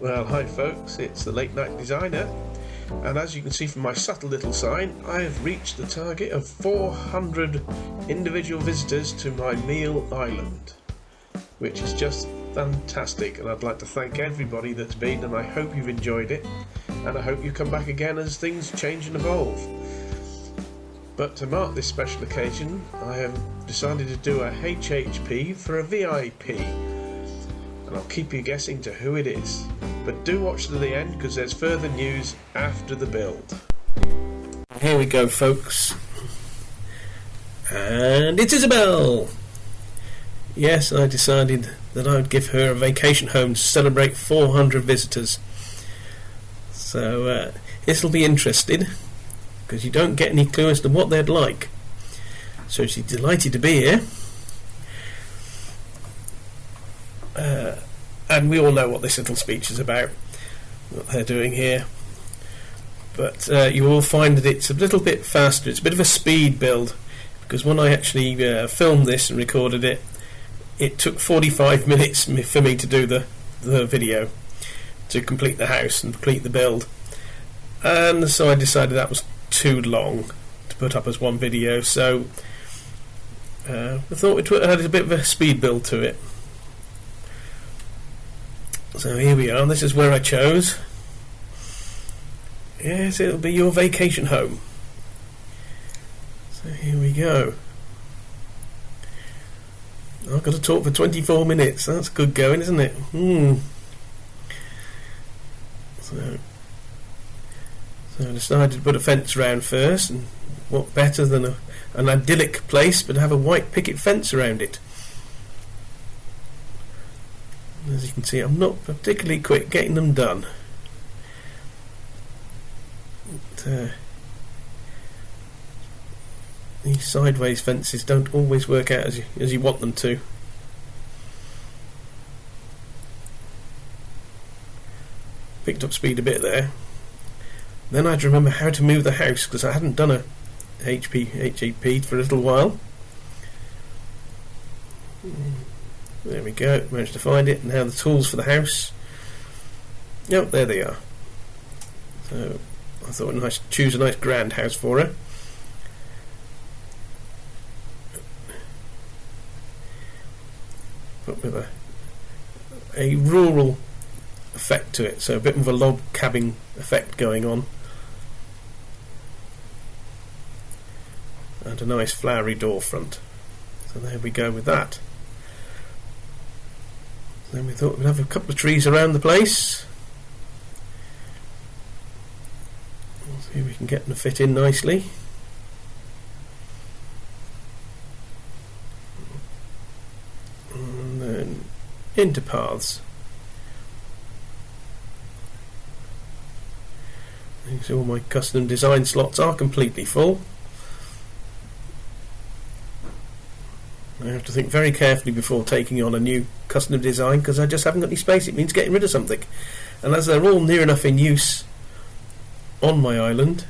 Well, hi folks, it's the Late Night Designer, and as you can see from my subtle little sign, I have reached the target of 400 individual visitors to my meal island, which is just fantastic, and I'd like to thank everybody that's been, and I hope you've enjoyed it, and I hope you come back again as things change and evolve. But to mark this special occasion, I have decided to do a HHP for a VIP, and I'll keep you guessing to who it is. But do watch to the end because there's further news after the build. Here we go, folks. And it's Isabel! Yes, I decided that I would give her a vacation home to celebrate 400 visitors. So this'll be interesting, because you don't get any clue as to what they'd like. So she's delighted to be here. And we all know what this little speech is about, what they're doing here. But you will find that it's a little bit faster. It's a bit of a speed build, because when I actually filmed this and recorded it, it took 45 minutes for me to do the video, to complete the house and complete the build. And so I decided that was too long to put up as one video, so I thought it had a bit of a speed build to it. So here we are, this is where I chose. Yes, it'll be your vacation home. So here we go. I've got to talk for 24 minutes, that's good going, isn't it? So I decided to put a fence around first, and what better than an idyllic place but have a white picket fence around it. As you can see, I'm not particularly quick getting them done. But, these sideways fences don't always work out as you want them to. Picked up speed a bit there. Then I had to remember how to move the house, because I hadn't done a HHP for a little while. There we go, managed to find it. Now the tools for the house. Yep, there they are. So I thought choose a nice grand house for her. But with a rural effect to it, so a bit of a log cabin effect going on. And a nice flowery door front. So there we go with that. Then we thought we'd have a couple of trees around the place. We'll see if we can get them to fit in nicely. And then into paths. So all my custom design slots are completely full. I have to think very carefully before taking on a new custom design, because I just haven't got any space. It means getting rid of something, and as they're all near enough in use on my island,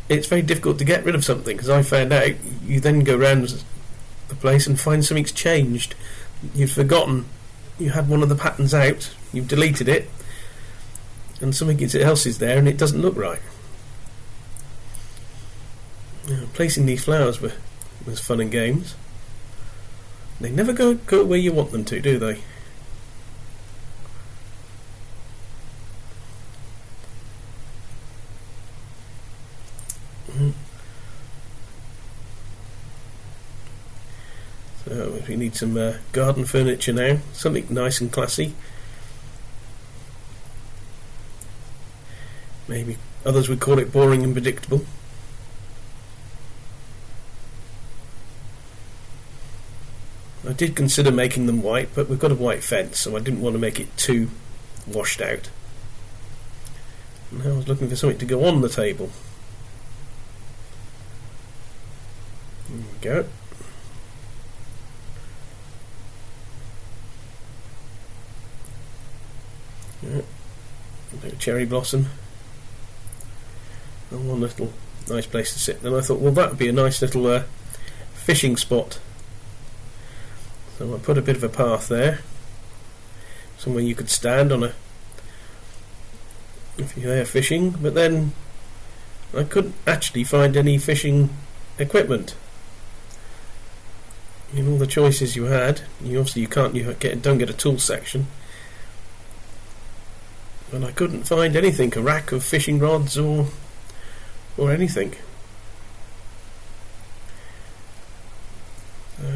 it's very difficult to get rid of something, because I found out you then go around the place and find something's changed. You've forgotten you had one of the patterns out, you've deleted it, and something else is there and it doesn't look right. Placing these flowers was fun and games. They never go where you want them to, do they? So we need some garden furniture now, something nice and classy. Maybe others would call it boring and predictable. I did consider making them white, but we've got a white fence, so I didn't want to make it too washed out. And I was looking for something to go on the table. There we go. Yeah. A bit of cherry blossom. And one little nice place to sit. Then I thought, well, that would be a nice little fishing spot. So I put a bit of a path there, somewhere you could stand on if you're there fishing, but then I couldn't actually find any fishing equipment. In all the choices you had, you don't get a tool section, and I couldn't find anything, a rack of fishing rods or anything. So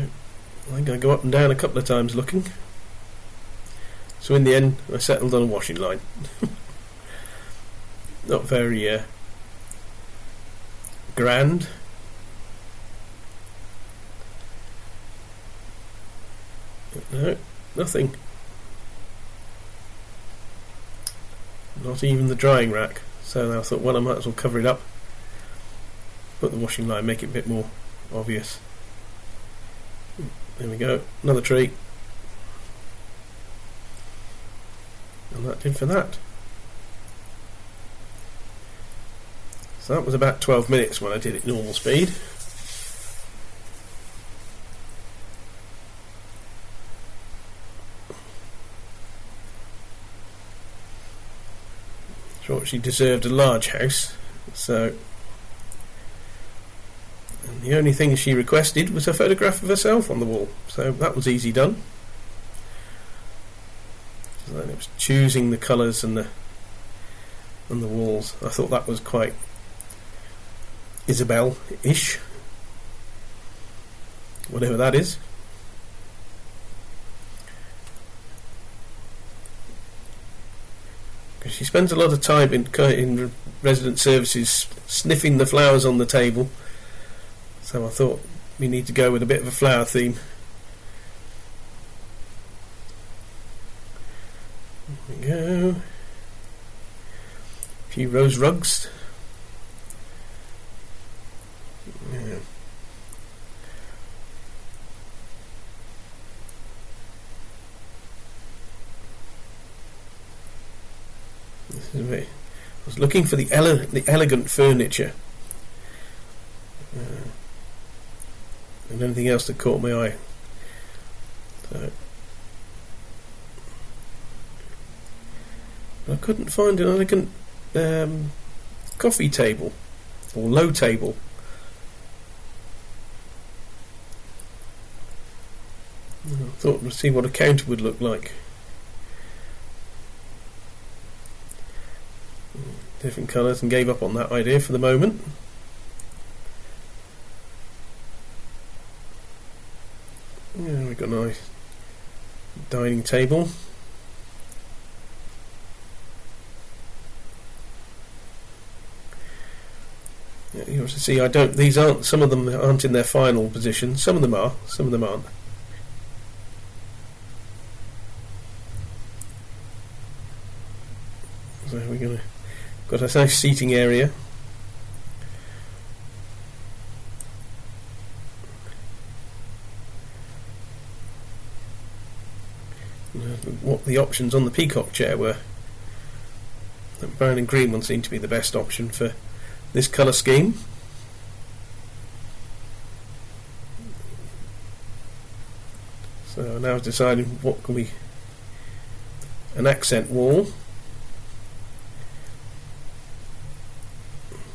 I think I go up and down a couple of times looking. So in the end, I settled on a washing line. Not very grand. No, nothing. Not even the drying rack. So I thought, well, I might as well cover it up. Put the washing line, make it a bit more obvious. There we go, another tree. And that did for that. So that was about 12 minutes when I did it normal speed. Thought she deserved a large house, so and the only thing she requested was a photograph of herself on the wall, so that was easy done. So then it was choosing the colours and the walls. I thought that was quite Isabelle-ish, whatever that is. Because she spends a lot of time in resident services sniffing the flowers on the table, so I thought we need to go with a bit of a flower theme. There we go. A few rose rugs. Yeah. This is I was looking for the elegant furniture, and anything else that caught my eye. So I couldn't find an elegant coffee table or low table. I thought we'd see what a counter would look like. Different colours, and gave up on that idea for the moment. Yeah, we've got a nice dining table. Yeah, you have to see, some of them aren't in their final position. Some of them are, some of them aren't. So we're going to got a nice seating area. What the options on the peacock chair were. The brown and green one seemed to be the best option for this colour scheme. So now I've decided what can we... an accent wall,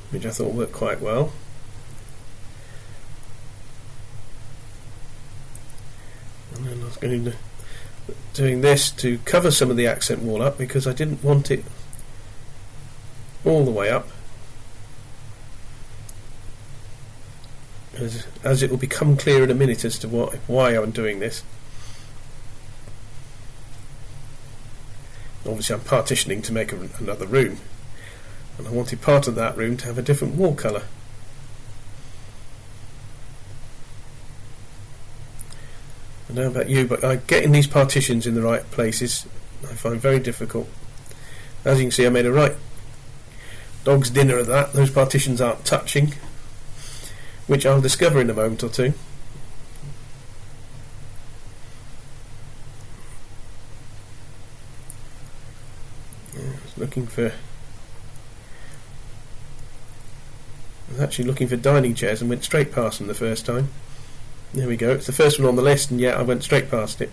which I thought worked quite well. And then I was going to doing this to cover some of the accent wall up, because I didn't want it all the way up, as it will become clear in a minute as to why I'm doing this. Obviously I'm partitioning to make another room, and I wanted part of that room to have a different wall colour. I don't know about you, but getting these partitions in the right places I find very difficult. As you can see, I made a right dog's dinner of that. Those partitions aren't touching, which I'll discover in a moment or two. I was actually looking for dining chairs and went straight past them the first time. There we go, it's the first one on the list, and yet I went straight past it.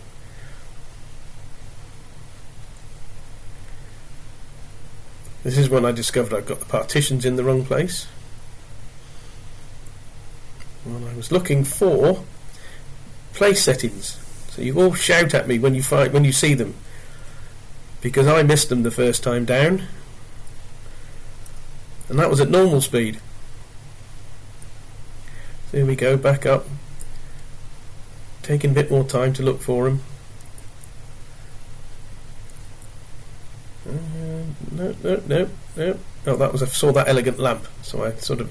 This is when I discovered I've got the partitions in the wrong place. When I was looking for place settings. So you all shout at me when you see them, because I missed them the first time down, and that was at normal speed. So here we go, back up, taking a bit more time to look for them. No. Oh, that was, I saw that elegant lamp, so I sort of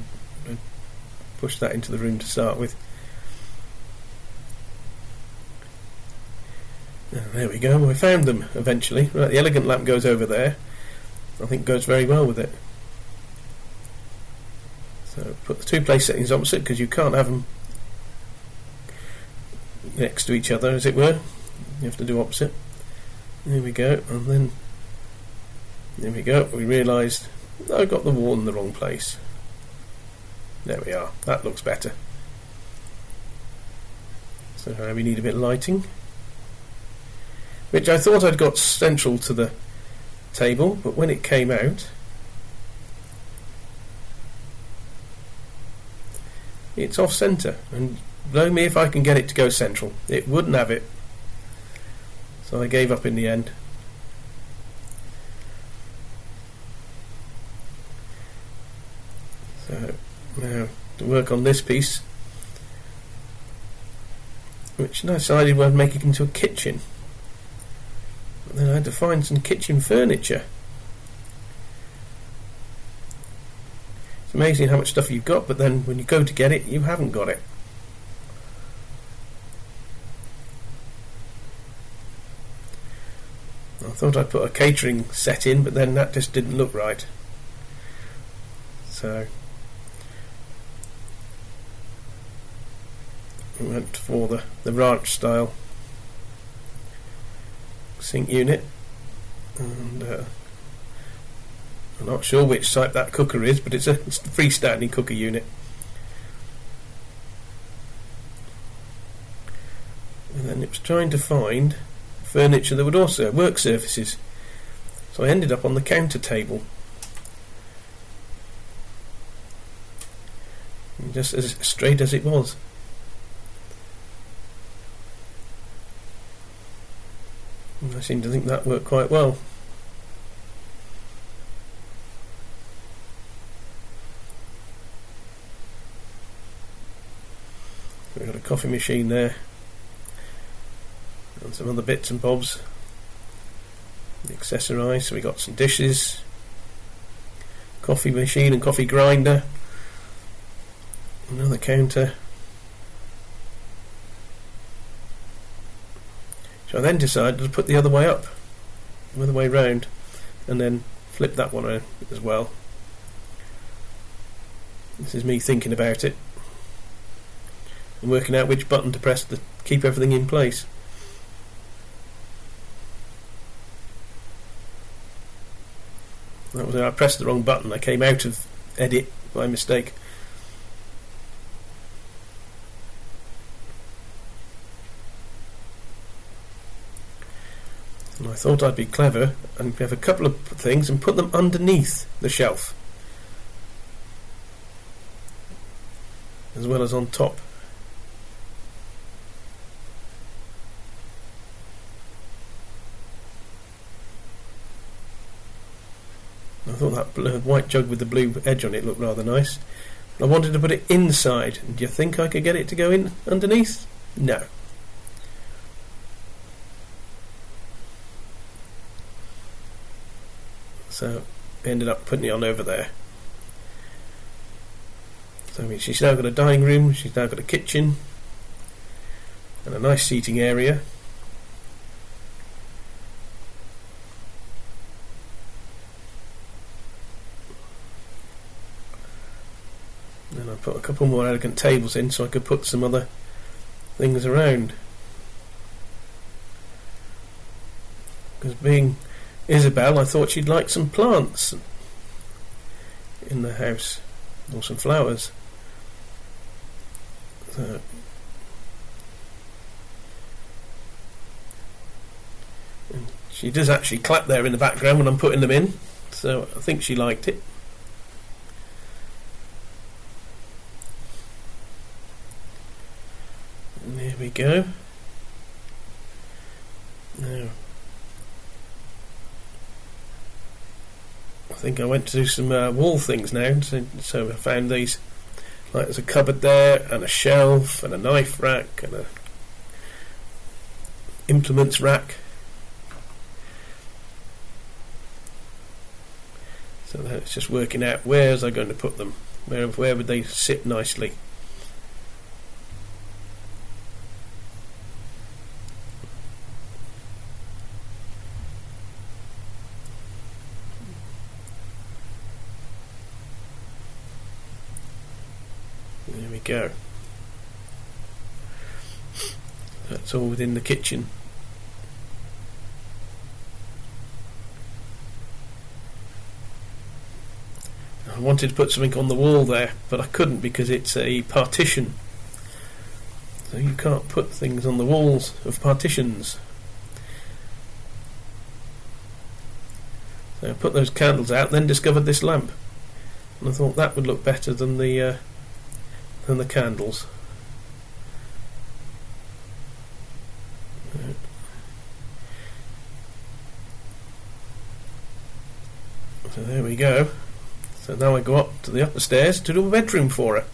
pushed that into the room to start with. There we go, I found them eventually. Right, the elegant lamp goes over there. I think goes very well with it. So put the two place settings opposite, because you can't have them next to each other, as it were. You have to do opposite. There we go, and then there we go, we realised I got the wall in the wrong place. There we are, that looks better. So now we need a bit of lighting, which I thought I'd got central to the table, but when it came out, it's off centre, and blow me if I can get it to go central. It wouldn't have it, so I gave up in the end. So now to work on this piece, which I decided I'd make it into a kitchen. But then I had to find some kitchen furniture. It's amazing how much stuff you've got, but then when you go to get it, you haven't got it. I thought I'd put a catering set in, but then that just didn't look right. So we went for the ranch style sink unit, and I'm not sure which type that cooker is, but it's a freestanding cooker unit. And then it was trying to find furniture that would also work surfaces, so I ended up on the counter table, just as straight as it was. And I seem to think that worked quite well. We've got a coffee machine there, and some other bits and bobs accessorised. So we got some dishes, coffee machine and coffee grinder, another counter. So I then decided to put the other way up, the other way round, and then flip that one around as well. This is me thinking about it and working out which button to press to keep everything in place. That was, I pressed the wrong button. I came out of edit by mistake. And I thought I'd be clever and have a couple of things and put them underneath the shelf, as well as on top. I thought that white jug with the blue edge on it looked rather nice. I wanted to put it inside. Do you think I could get it to go in underneath? No. So I ended up putting it on over there. So I mean, she's now got a dining room, she's now got a kitchen and a nice seating area. Then I put a couple more elegant tables in so I could put some other things around. Because being Isabel, I thought she'd like some plants in the house, or some flowers. So she does actually clap there in the background when I'm putting them in, so I think she liked it. And there we go. Now, I think I went to do some wall things now, so I found these. Like there's a cupboard there, and a shelf, and a knife rack, and a implements rack. So that's just working out where was I going to put them. Where would they sit nicely? There we go. That's all within the kitchen. I wanted to put something on the wall there, but I couldn't because it's a partition. So you can't put things on the walls of partitions. So I put those candles out, then discovered this lamp, and I thought that would look better than the candles. So there we go. So now I go up to the upper stairs to do a bedroom for her.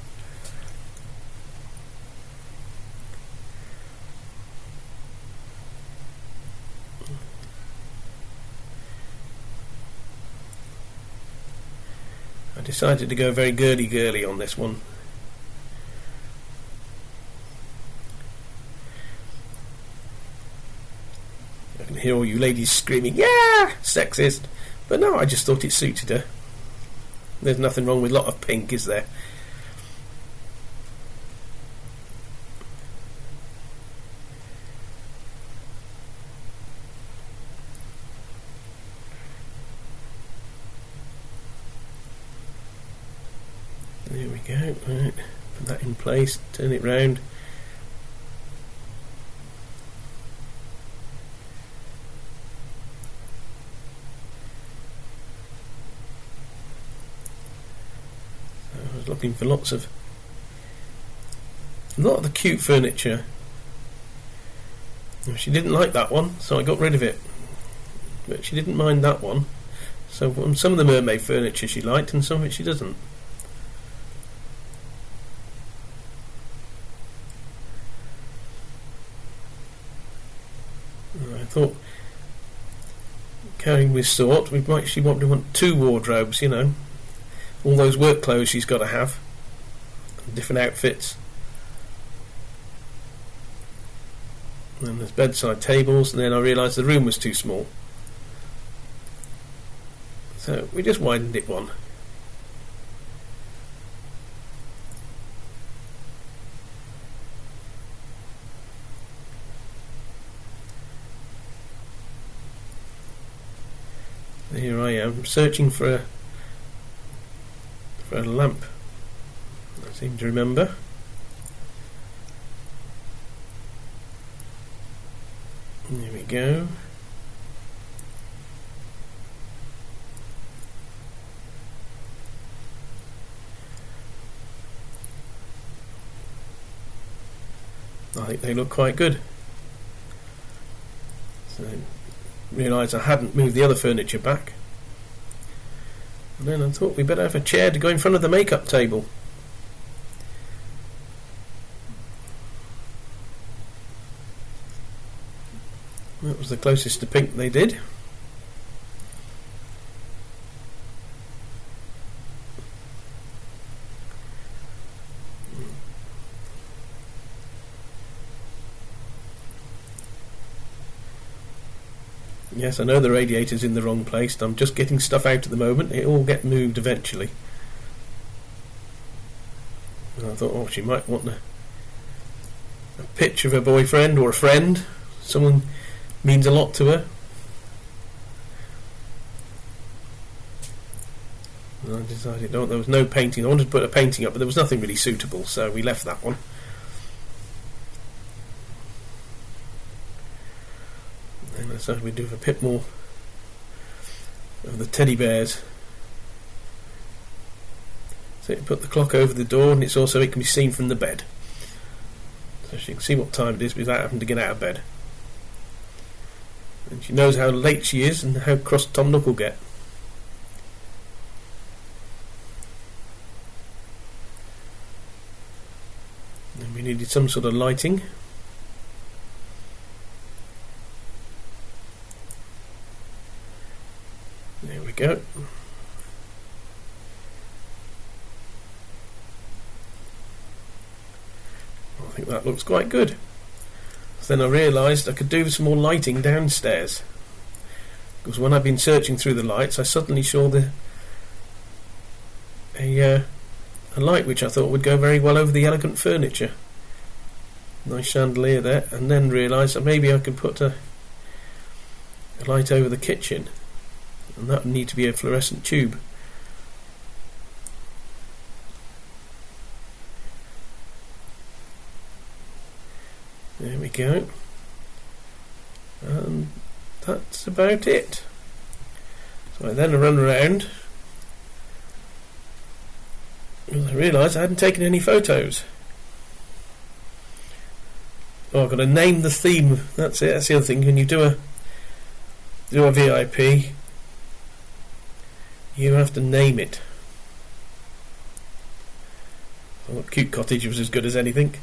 I decided to go very girly on this one. I can hear all you ladies screaming, "Yeah, sexist!" But no, I just thought it suited her. There's nothing wrong with a lot of pink, is there? There we go. Right. Put that in place, turn it round. Looking for a lot of the cute furniture. She didn't like that one, so I got rid of it. But she didn't mind that one. So some of the mermaid furniture she liked, and some of it she doesn't. I thought, carrying this sort, she might want 2 wardrobes, you know. All those work clothes she's got to have, different outfits. And there's bedside tables, and then I realised the room was too small. So we just widened it one. Here I am, searching for a lamp. I seem to remember. There we go. I think they look quite good. So I realised I hadn't moved the other furniture back. And then I thought we'd better have a chair to go in front of the makeup table. That was the closest to pink they did. Yes, I know the radiator's in the wrong place. I'm just getting stuff out at the moment. It'll all get moved eventually. And I thought, oh, she might want a picture of her boyfriend or a friend. Someone means a lot to her. And I decided, oh, there was no painting. I wanted to put a painting up, but there was nothing really suitable, so we left that one. So we do a bit more of the teddy bears. So you put the clock over the door, and it can be seen from the bed. So she can see what time it is without having to get out of bed. And she knows how late she is and how cross Tom Nook will get. And we needed some sort of lighting. There we go. I think that looks quite good. So then I realised I could do some more lighting downstairs, because when I've been searching through the lights, I suddenly saw a light which I thought would go very well over the elegant furniture. Nice chandelier there, and then realised that maybe I could put a light over the kitchen, and that would need to be a fluorescent tube. There we go. And that's about it. So I then run around, and I realised I hadn't taken any photos. Oh, I've got to name the theme. That's it. That's the other thing. When you do a VIP, you have to name it. I thought Cute Cottage was as good as anything.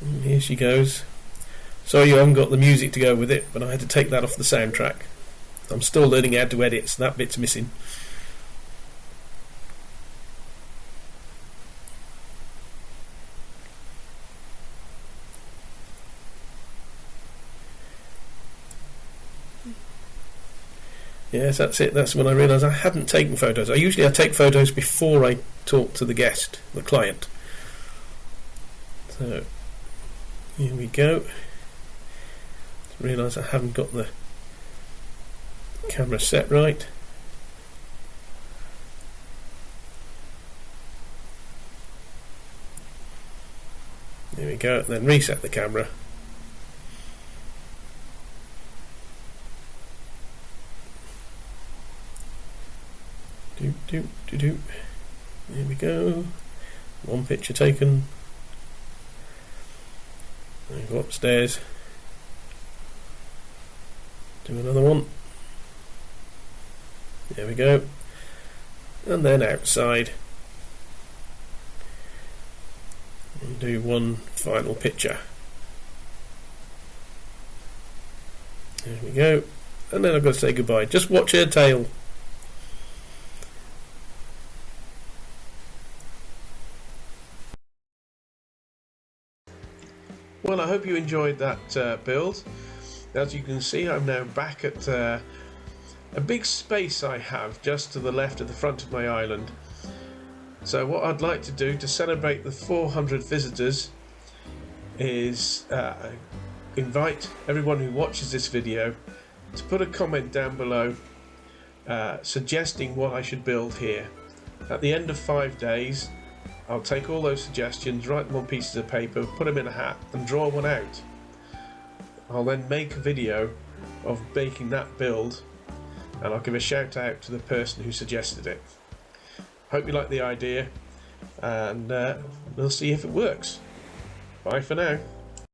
And here she goes. Sorry you haven't got the music to go with it, but I had to take that off the soundtrack. I'm still learning how to edit, so that bit's missing. Yes, that's it. That's when I realised I hadn't taken photos. Usually I take photos before I talk to the guest, the client. So here we go. Realise I haven't got the camera set right. There we go. Then reset the camera. There we go. One picture taken. Then go upstairs. Do another one. There we go. And then outside. And do one final picture. There we go. And then I've got to say goodbye. Just watch her tail. Well, I hope you enjoyed that build. As you can see, I'm now back at a big space I have just to the left of the front of my island. So what I'd like to do to celebrate the 400 visitors is invite everyone who watches this video to put a comment down below suggesting what I should build here. At the end of 5 days, I'll take all those suggestions, write them on pieces of paper, put them in a hat and draw one out. I'll then make a video of making that build, and I'll give a shout out to the person who suggested it. Hope you like the idea, and we'll see if it works. Bye for now.